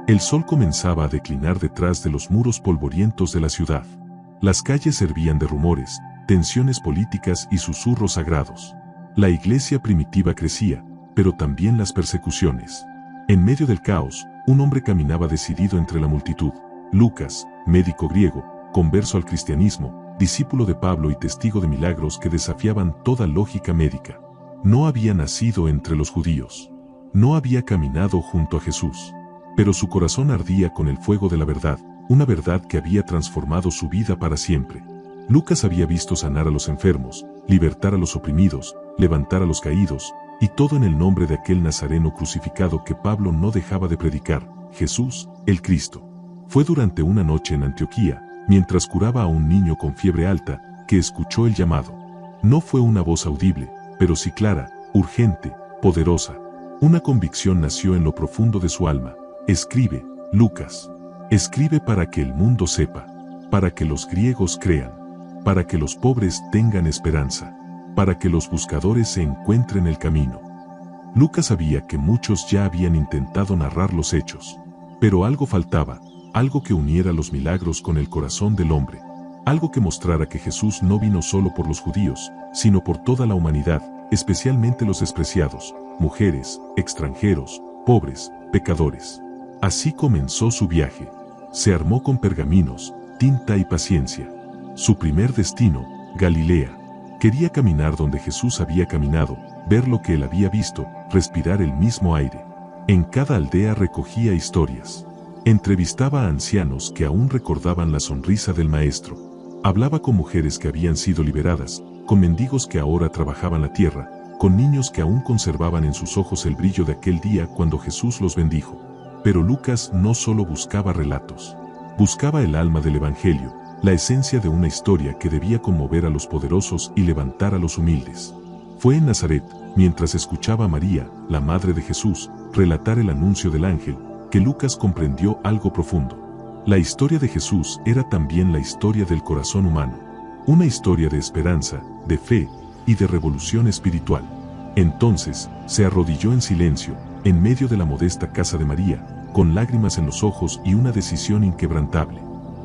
El sol comenzaba a declinar detrás de los muros polvorientos de la ciudad. Las calles hervían de rumores, tensiones políticas y susurros sagrados. La iglesia primitiva crecía, pero también las persecuciones. En medio del caos, un hombre caminaba decidido entre la multitud. Lucas, médico griego, converso al cristianismo, discípulo de Pablo y testigo de milagros que desafiaban toda lógica médica. No había nacido entre los judíos. No había caminado junto a Jesús. Pero su corazón ardía con el fuego de la verdad, una verdad que había transformado su vida para siempre. Lucas había visto sanar a los enfermos, libertar a los oprimidos, levantar a los caídos, y todo en el nombre de aquel nazareno crucificado que Pablo no dejaba de predicar, Jesús, el Cristo. Fue durante una noche en Antioquía, mientras curaba a un niño con fiebre alta, que escuchó el llamado. No fue una voz audible, pero sí clara, urgente, poderosa. Una convicción nació en lo profundo de su alma. Escribe, Lucas. Escribe para que el mundo sepa, para que los griegos crean, para que los pobres tengan esperanza, para que los buscadores se encuentren el camino. Lucas sabía que muchos ya habían intentado narrar los hechos, pero algo faltaba, algo que uniera los milagros con el corazón del hombre, algo que mostrara que Jesús no vino solo por los judíos, sino por toda la humanidad, especialmente los despreciados, mujeres, extranjeros, pobres, pecadores. Así comenzó su viaje. Se armó con pergaminos, tinta y paciencia. Su primer destino, Galilea. Quería caminar donde Jesús había caminado, ver lo que él había visto, respirar el mismo aire. En cada aldea recogía historias. Entrevistaba a ancianos que aún recordaban la sonrisa del Maestro. Hablaba con mujeres que habían sido liberadas, con mendigos que ahora trabajaban la tierra, con niños que aún conservaban en sus ojos el brillo de aquel día cuando Jesús los bendijo. Pero Lucas no solo buscaba relatos. Buscaba el alma del Evangelio, la esencia de una historia que debía conmover a los poderosos y levantar a los humildes. Fue en Nazaret, mientras escuchaba a María, la madre de Jesús, relatar el anuncio del ángel, que Lucas comprendió algo profundo. La historia de Jesús era también la historia del corazón humano. Una historia de esperanza, de fe y de revolución espiritual. Entonces, se arrodilló en silencio, en medio de la modesta casa de María, con lágrimas en los ojos y una decisión inquebrantable.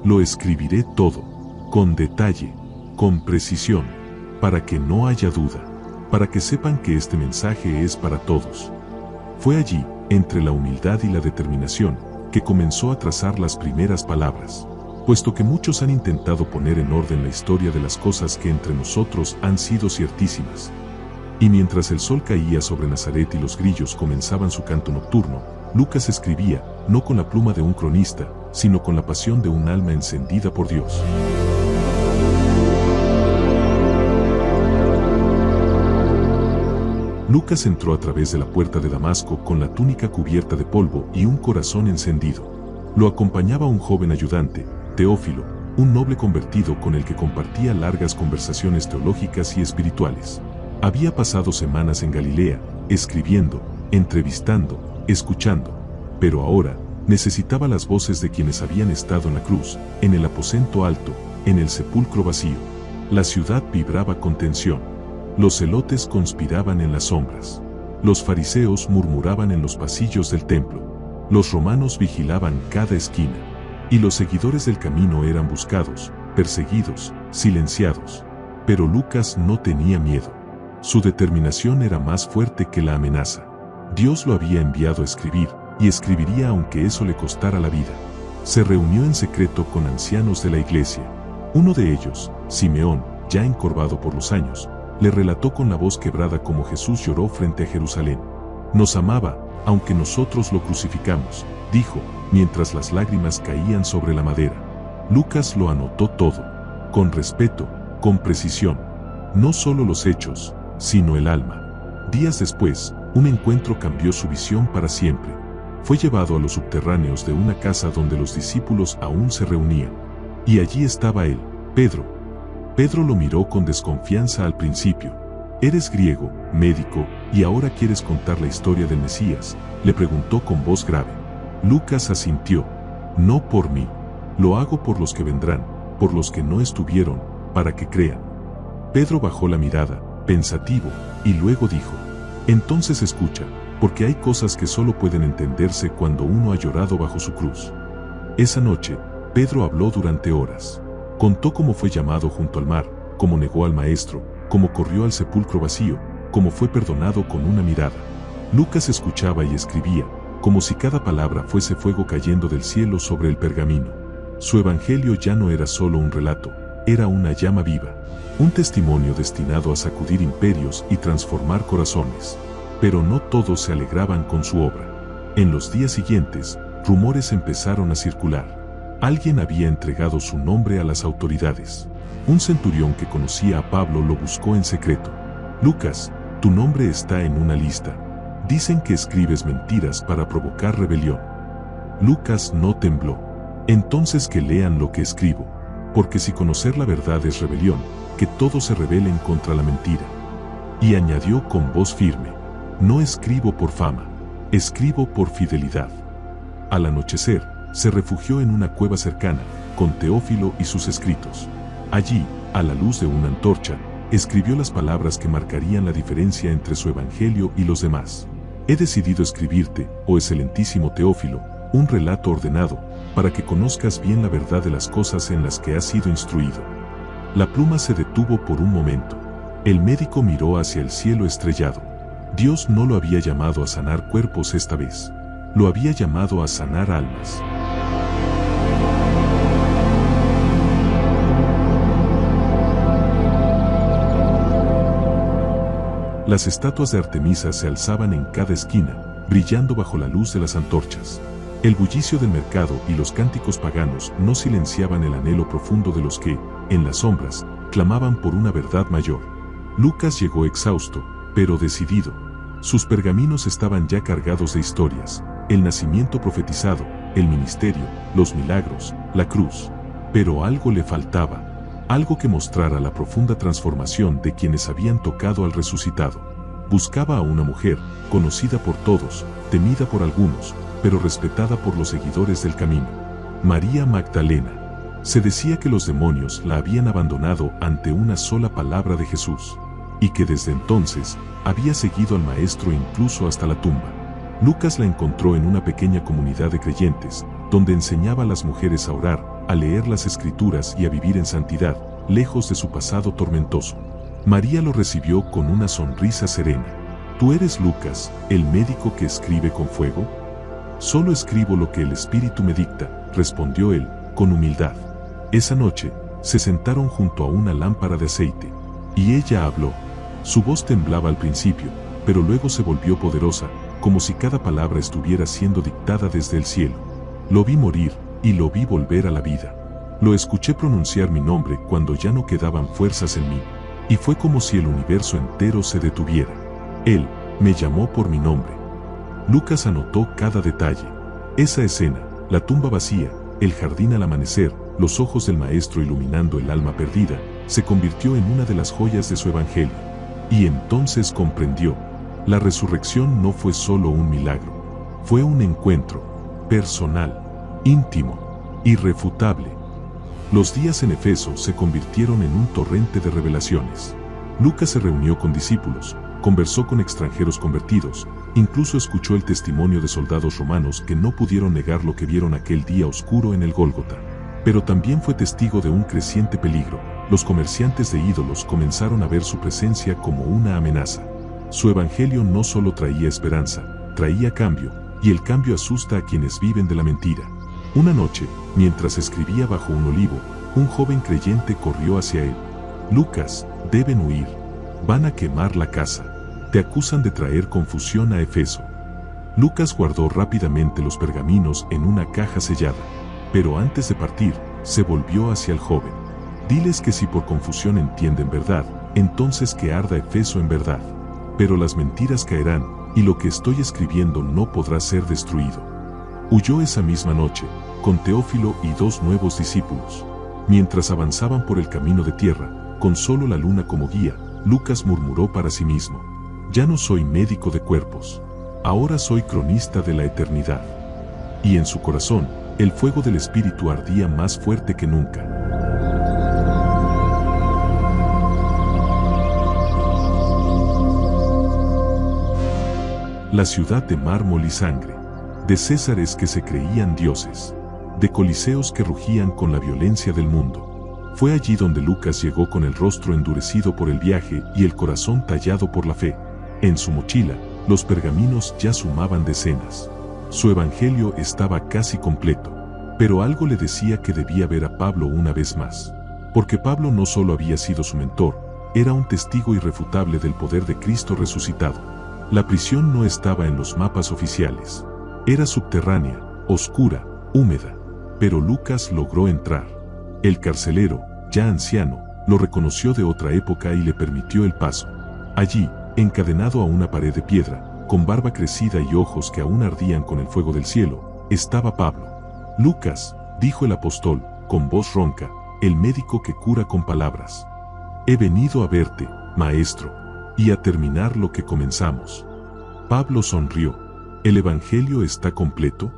Lo escribiré todo, con detalle, con precisión, para que no haya duda, para que sepan que este mensaje es para todos. Fue allí, entre la humildad y la determinación, que comenzó a trazar las primeras palabras. Puesto que muchos han intentado poner en orden la historia de las cosas que entre nosotros han sido ciertísimas. Y mientras el sol caía sobre Nazaret y los grillos comenzaban su canto nocturno, Lucas escribía, no con la pluma de un cronista, sino con la pasión de un alma encendida por Dios. Lucas entró a través de la puerta de Damasco con la túnica cubierta de polvo y un corazón encendido. Lo acompañaba un joven ayudante, Teófilo, un noble convertido con el que compartía largas conversaciones teológicas y espirituales. Había pasado semanas en Galilea, escribiendo, entrevistando, escuchando, pero ahora necesitaba las voces de quienes habían estado en la cruz, en el aposento alto, en el sepulcro vacío. La ciudad vibraba con tensión. Los celotes conspiraban en las sombras. Los fariseos murmuraban en los pasillos del templo. Los romanos vigilaban cada esquina. Y los seguidores del camino eran buscados, perseguidos, silenciados. Pero Lucas no tenía miedo. Su determinación era más fuerte que la amenaza. Dios lo había enviado a escribir, y escribiría aunque eso le costara la vida. Se reunió en secreto con ancianos de la iglesia. Uno de ellos, Simeón, ya encorvado por los años, le relató con la voz quebrada cómo Jesús lloró frente a Jerusalén. Nos amaba, aunque nosotros lo crucificamos, dijo, mientras las lágrimas caían sobre la madera. Lucas lo anotó todo, con respeto, con precisión. No solo los hechos, sino el alma. Días después, un encuentro cambió su visión para siempre. Fue llevado a los subterráneos de una casa donde los discípulos aún se reunían. Y allí estaba él, Pedro. Pedro lo miró con desconfianza al principio. «¿Eres griego, médico, y ahora quieres contar la historia del Mesías?», le preguntó con voz grave. Lucas asintió. «No por mí. Lo hago por los que vendrán, por los que no estuvieron, para que crean». Pedro bajó la mirada, pensativo, y luego dijo, «Entonces escucha, porque hay cosas que solo pueden entenderse cuando uno ha llorado bajo su cruz. Esa noche, Pedro habló durante horas. Contó cómo fue llamado junto al mar, cómo negó al maestro, cómo corrió al sepulcro vacío, cómo fue perdonado con una mirada. Lucas escuchaba y escribía, como si cada palabra fuese fuego cayendo del cielo sobre el pergamino. Su evangelio ya no era solo un relato, era una llama viva, un testimonio destinado a sacudir imperios y transformar corazones. Pero no todos se alegraban con su obra. En los días siguientes, rumores empezaron a circular. Alguien había entregado su nombre a las autoridades. Un centurión que conocía a Pablo lo buscó en secreto. Lucas, tu nombre está en una lista. Dicen que escribes mentiras para provocar rebelión. Lucas no tembló. Entonces que lean lo que escribo, porque si conocer la verdad es rebelión, que todos se rebelen contra la mentira. Y añadió con voz firme, no escribo por fama, escribo por fidelidad. Al anochecer, se refugió en una cueva cercana, con Teófilo y sus escritos. Allí, a la luz de una antorcha, escribió las palabras que marcarían la diferencia entre su evangelio y los demás. He decidido escribirte, oh excelentísimo Teófilo, un relato ordenado, para que conozcas bien la verdad de las cosas en las que has sido instruido. La pluma se detuvo por un momento. El médico miró hacia el cielo estrellado. Dios no lo había llamado a sanar cuerpos esta vez. Lo había llamado a sanar almas. Las estatuas de Artemisa se alzaban en cada esquina, brillando bajo la luz de las antorchas. El bullicio del mercado y los cánticos paganos no silenciaban el anhelo profundo de los que, en las sombras, clamaban por una verdad mayor. Lucas llegó exhausto, pero decidido. Sus pergaminos estaban ya cargados de historias, el nacimiento profetizado, el ministerio, los milagros, la cruz. Pero algo le faltaba, algo que mostrara la profunda transformación de quienes habían tocado al resucitado. Buscaba a una mujer, conocida por todos, temida por algunos, pero respetada por los seguidores del camino. María Magdalena. Se decía que los demonios la habían abandonado ante una sola palabra de Jesús, y que desde entonces había seguido al Maestro incluso hasta la tumba. Lucas la encontró en una pequeña comunidad de creyentes, donde enseñaba a las mujeres a orar, a leer las Escrituras y a vivir en santidad, lejos de su pasado tormentoso. María lo recibió con una sonrisa serena. ¿Tú eres Lucas, el médico que escribe con fuego? Solo escribo lo que el Espíritu me dicta, respondió él, con humildad. Esa noche, se sentaron junto a una lámpara de aceite, y ella habló. Su voz temblaba al principio, pero luego se volvió poderosa, como si cada palabra estuviera siendo dictada desde el cielo. Lo vi morir, y lo vi volver a la vida. Lo escuché pronunciar mi nombre cuando ya no quedaban fuerzas en mí, y fue como si el universo entero se detuviera. Él me llamó por mi nombre. Lucas anotó cada detalle. Esa escena, la tumba vacía, el jardín al amanecer, los ojos del maestro iluminando el alma perdida, se convirtió en una de las joyas de su evangelio. Y entonces comprendió. La resurrección no fue solo un milagro. Fue un encuentro personal, íntimo, irrefutable. Los días en Efeso se convirtieron en un torrente de revelaciones. Lucas se reunió con discípulos, conversó con extranjeros convertidos, incluso escuchó el testimonio de soldados romanos que no pudieron negar lo que vieron aquel día oscuro en el Gólgota. Pero también fue testigo de un creciente peligro. Los comerciantes de ídolos comenzaron a ver su presencia como una amenaza. Su evangelio no solo traía esperanza, traía cambio, y el cambio asusta a quienes viven de la mentira. Una noche, mientras escribía bajo un olivo, un joven creyente corrió hacia él. Lucas, deben huir. Van a quemar la casa. Te acusan de traer confusión a Efeso. Lucas guardó rápidamente los pergaminos en una caja sellada, pero antes de partir, se volvió hacia el joven. Diles que si por confusión entienden verdad, entonces que arda Efeso en verdad. Pero las mentiras caerán, y lo que estoy escribiendo no podrá ser destruido. Huyó esa misma noche, con Teófilo y 2 nuevos discípulos. Mientras avanzaban por el camino de tierra, con solo la luna como guía, Lucas murmuró para sí mismo: ya no soy médico de cuerpos, ahora soy cronista de la eternidad. Y en su corazón, el fuego del Espíritu ardía más fuerte que nunca. la ciudad de mármol y sangre, de césares que se creían dioses, de coliseos que rugían con la violencia del mundo. Fue allí donde Lucas llegó con el rostro endurecido por el viaje y el corazón tallado por la fe. En su mochila, los pergaminos ya sumaban decenas. Su evangelio estaba casi completo, pero algo le decía que debía ver a Pablo una vez más. Porque Pablo no solo había sido su mentor, era un testigo irrefutable del poder de Cristo resucitado. La prisión no estaba en los mapas oficiales. Era subterránea, oscura, húmeda. Pero Lucas logró entrar. El carcelero, ya anciano, lo reconoció de otra época y le permitió el paso. Allí, encadenado a una pared de piedra, con barba crecida y ojos que aún ardían con el fuego del cielo, estaba Pablo. Lucas, dijo el apóstol, con voz ronca, el médico que cura con palabras. He venido a verte, maestro, y a terminar lo que comenzamos. Pablo sonrió. ¿El evangelio está completo?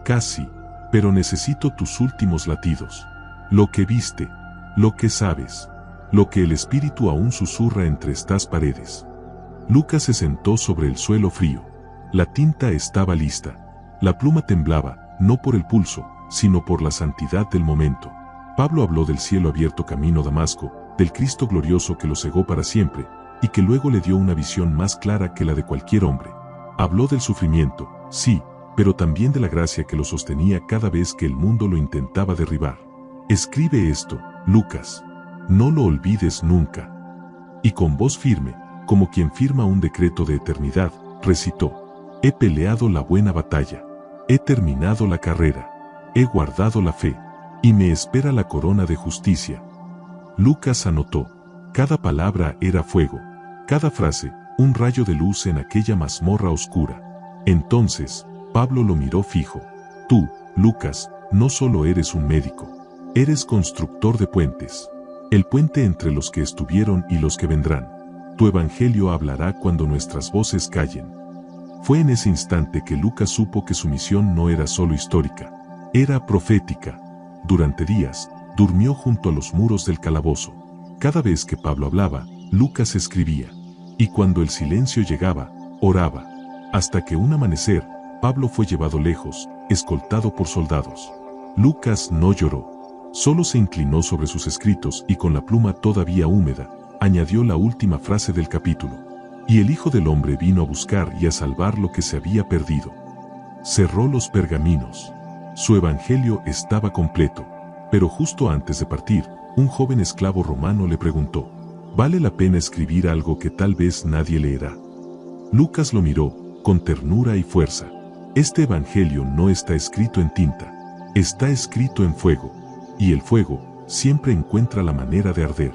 Casi, pero necesito tus últimos latidos. Lo que viste, lo que sabes, lo que el espíritu aún susurra entre estas paredes. Lucas se sentó sobre el suelo frío. La tinta estaba lista. La pluma temblaba, no por el pulso, sino por la santidad del momento. Pablo habló del cielo abierto camino a Damasco, del Cristo glorioso que lo cegó para siempre, y que luego le dio una visión más clara que la de cualquier hombre. Habló del sufrimiento, sí, pero también de la gracia que lo sostenía cada vez que el mundo lo intentaba derribar. Escribe esto, Lucas. No lo olvides nunca. Y con voz firme, como quien firma un decreto de eternidad, recitó: He peleado la buena batalla. He terminado la carrera. He guardado la fe. Y me espera la corona de justicia. Lucas anotó. Cada palabra era fuego. Cada frase, un rayo de luz en aquella mazmorra oscura. Entonces, Pablo lo miró fijo. Tú, Lucas, no solo eres un médico. Eres constructor de puentes. El puente entre los que estuvieron y los que vendrán. Tu evangelio hablará cuando nuestras voces callen. Fue en ese instante que Lucas supo que su misión no era solo histórica. Era profética. Durante días, durmió junto a los muros del calabozo. Cada vez que Pablo hablaba, Lucas escribía. Y cuando el silencio llegaba, oraba. Hasta que un amanecer, Pablo fue llevado lejos, escoltado por soldados. Lucas no lloró. Solo se inclinó sobre sus escritos y con la pluma todavía húmeda, añadió la última frase del capítulo. Y el Hijo del Hombre vino a buscar y a salvar lo que se había perdido. Cerró los pergaminos. Su evangelio estaba completo. Pero justo antes de partir, un joven esclavo romano le preguntó: ¿vale la pena escribir algo que tal vez nadie leerá? Lucas lo miró, con ternura y fuerza. Este evangelio no está escrito en tinta. Está escrito en fuego. Y el fuego siempre encuentra la manera de arder.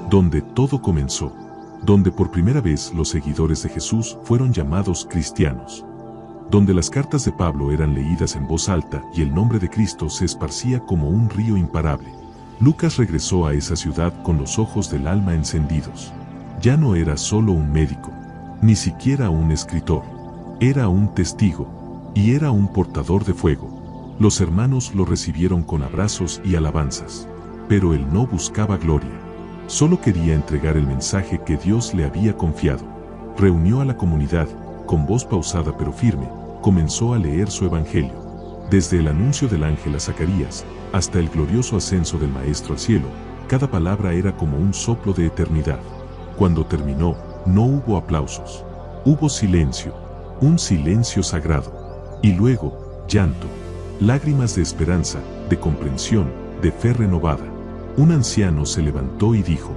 Donde todo comenzó. Donde por primera vez los seguidores de Jesús fueron llamados cristianos. Donde las cartas de Pablo eran leídas en voz alta y el nombre de Cristo se esparcía como un río imparable. Lucas regresó a esa ciudad con los ojos del alma encendidos. Ya no era solo un médico, ni siquiera un escritor. Era un testigo, y era un portador de fuego. Los hermanos lo recibieron con abrazos y alabanzas. Pero él no buscaba gloria. Solo quería entregar el mensaje que Dios le había confiado. Reunió a la comunidad, con voz pausada pero firme, comenzó a leer su evangelio. Desde el anuncio del ángel a Zacarías, hasta el glorioso ascenso del Maestro al cielo, cada palabra era como un soplo de eternidad. Cuando terminó, no hubo aplausos. Hubo silencio, un silencio sagrado. Y luego, llanto, lágrimas de esperanza, de comprensión, de fe renovada. Un anciano se levantó y dijo: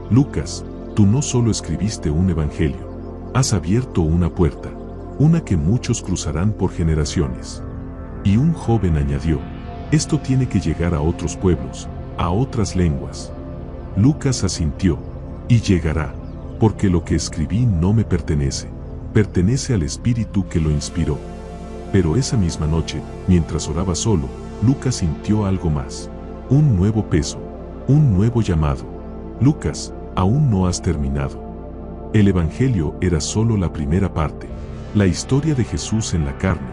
Lucas, tú no solo escribiste un evangelio, has abierto una puerta, una que muchos cruzarán por generaciones. Y un joven añadió: esto tiene que llegar a otros pueblos, a otras lenguas. Lucas asintió: y llegará, porque lo que escribí no me pertenece, pertenece al Espíritu que lo inspiró. Pero esa misma noche, mientras oraba solo, Lucas sintió algo más. Un nuevo peso, un nuevo llamado. Lucas, aún no has terminado. El Evangelio era solo la primera parte, la historia de Jesús en la carne.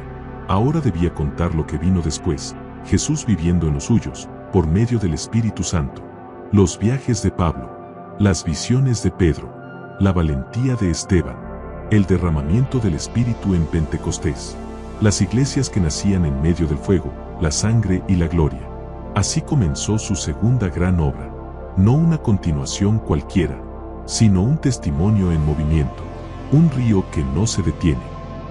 Ahora debía contar lo que vino después: Jesús viviendo en los suyos, por medio del Espíritu Santo. Los viajes de Pablo, las visiones de Pedro, la valentía de Esteban, el derramamiento del Espíritu en Pentecostés, las iglesias que nacían en medio del fuego, la sangre y la gloria. Así comenzó su segunda gran obra, no una continuación cualquiera, sino un testimonio en movimiento, un río que no se detiene,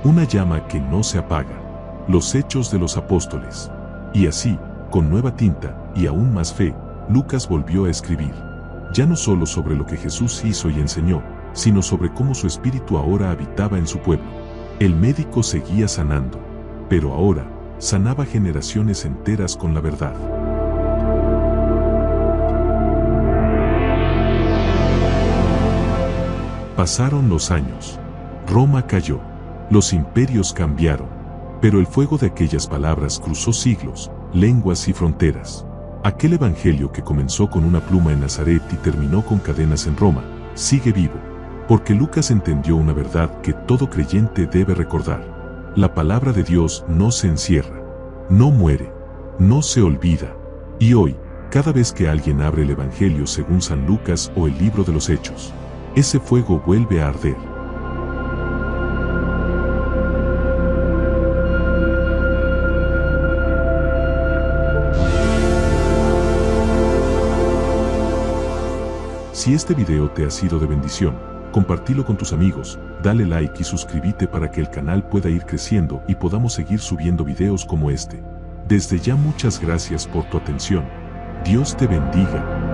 una llama que no se apaga, los hechos de los apóstoles. Y así, con nueva tinta y aún más fe, Lucas volvió a escribir, ya no solo sobre lo que Jesús hizo y enseñó, sino sobre cómo su espíritu ahora habitaba en su pueblo. El médico seguía sanando, pero ahora sanaba generaciones enteras con la verdad. Pasaron los años. Roma cayó. Los imperios cambiaron. Pero el fuego de aquellas palabras cruzó siglos, lenguas y fronteras. Aquel evangelio que comenzó con una pluma en Nazaret y terminó con cadenas en Roma, sigue vivo. Porque Lucas entendió una verdad que todo creyente debe recordar. La palabra de Dios no se encierra, no muere, no se olvida. Y hoy, cada vez que alguien abre el Evangelio según San Lucas o el libro de los Hechos, ese fuego vuelve a arder. Si este video te ha sido de bendición, compartilo con tus amigos, dale like y suscríbete para que el canal pueda ir creciendo y podamos seguir subiendo videos como este. Desde ya muchas gracias por tu atención. Dios te bendiga.